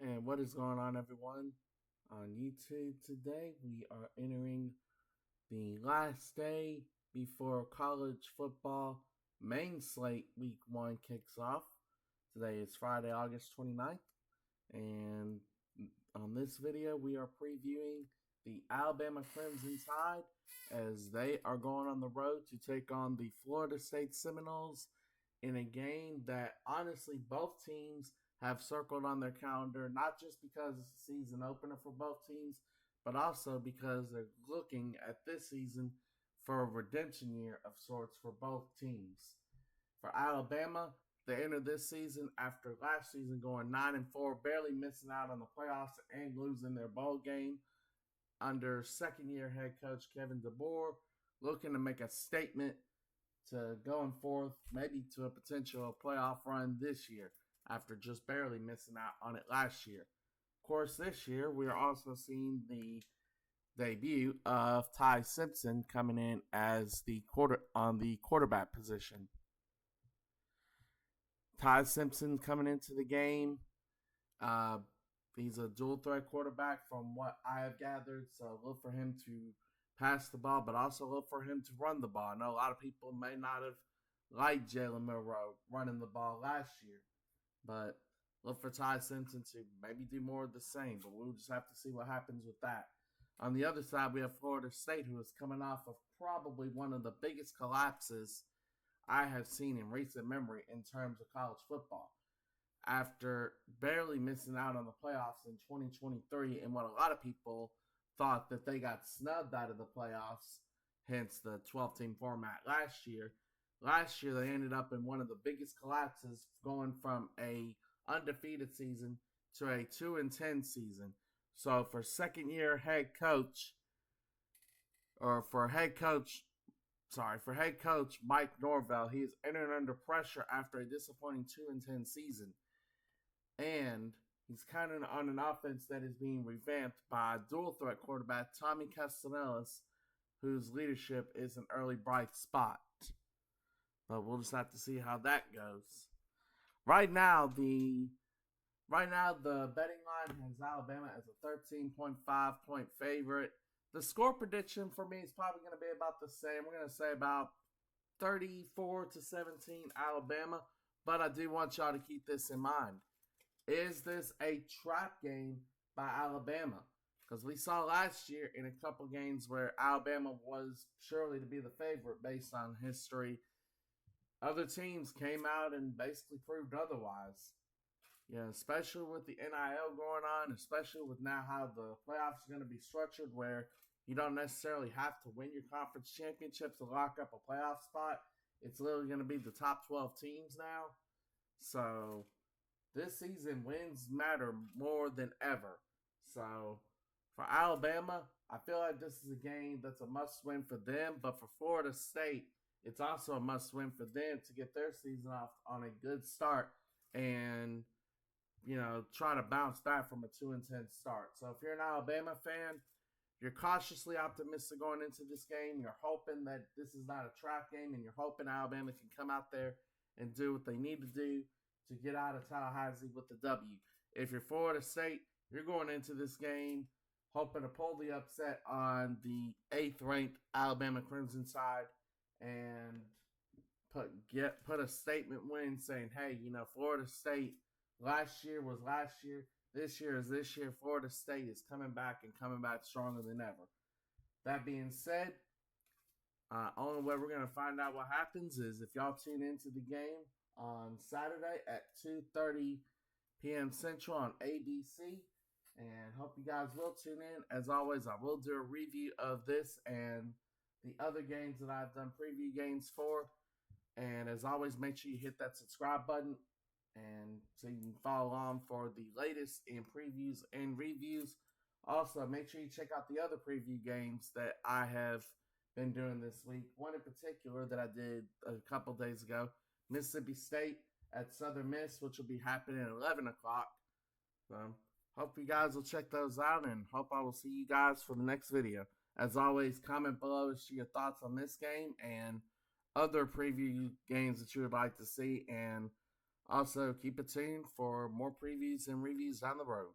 And what is going on, everyone? On YouTube today, we are entering the last day before college football main slate week one kicks off. Today is Friday, August 29th, and on this video, we are previewing the Alabama Crimson Tide as they are going on the road to take on the Florida State Seminoles in a game that honestly both teams have circled on their calendar, not just because it's a season opener for both teams, but also because they're looking at this season for a redemption year of sorts for both teams. For Alabama, they enter this season after last season going 9-4, barely missing out on the playoffs and losing their bowl game under second-year head coach Kevin DeBoer, looking to make a statement to going forth, maybe to a potential playoff run this year after just barely missing out on it last year. Of course, this year we are also seeing the debut of Ty Simpson coming in as the quarterback position. Ty Simpson coming into the game. Uh, he's a dual threat quarterback from what I have gathered, so look for him to pass the ball, but also look for him to run the ball. I know a lot of people may not have liked Jalen Milroe running the ball last year, but look for Ty Simpson to maybe do more of the same, but we'll just have to see what happens with that. On the other side, we have Florida State, who is coming off of probably one of the biggest collapses I have seen in recent memory in terms of college football. After barely missing out on the playoffs in 2023, and what a lot of people thought that they got snubbed out of the playoffs, hence the 12 team format last year. Last year, they ended up in one of the biggest collapses, going from a undefeated season to a 2-10 season. So for second year head coach, or for head coach Mike Norvell, he is entering under pressure after a disappointing 2-10 season, and he's kind of on an offense that is being revamped by dual threat quarterback Tommy Castellanos, whose leadership is an early bright spot. But we'll just have to see how that goes. Right now, the betting line has Alabama as a 13.5 point favorite. The score prediction for me is probably going to be about the same. We're going to say about 34-17 Alabama, but I do want y'all to keep this in mind. Is this a trap game by Alabama? Because we saw last year in a couple games where Alabama was surely to be the favorite based on history. Other teams came out and basically proved otherwise. Yeah, especially with the NIL going on, especially with now how the playoffs are going to be structured, where you don't necessarily have to win your conference championship to lock up a playoff spot. It's literally going to be the top 12 teams now. So this season, wins matter more than ever. So for Alabama, I feel like this is a game that's a must win for them. But for Florida State, it's also a must win for them to get their season off on a good start and try to bounce back from a 2-10 start. So if you're an Alabama fan, you're cautiously optimistic going into this game. You're hoping that this is not a trap game, and you're hoping Alabama can come out there and do what they need to do to get out of Tallahassee with the W. If you're Florida State, you're going into this game hoping to pull the upset on the 8th-ranked Alabama Crimson Tide and put a statement win saying, hey, Florida State last year was last year. This year is this year. Florida State is coming back and coming back stronger than ever. That being said, only way we're going to find out what happens is if y'all tune into the game on Saturday at 2:30 p.m. Central on ABC. And hope you guys will tune in. As always, I will do a review of this and the other games that I've done preview games for. And as always, make sure you hit that subscribe button and so you can follow along for the latest in previews and reviews. Also, make sure you check out the other preview games that I have been doing this week. One in particular that I did a couple days ago, Mississippi State at Southern Miss, which will be happening at 11 o'clock. So, hope you guys will check those out, and hope I will see you guys for the next video. As always, comment below to share your thoughts on this game and other preview games that you would like to see, and Also, keep it tuned for more previews and reviews down the road.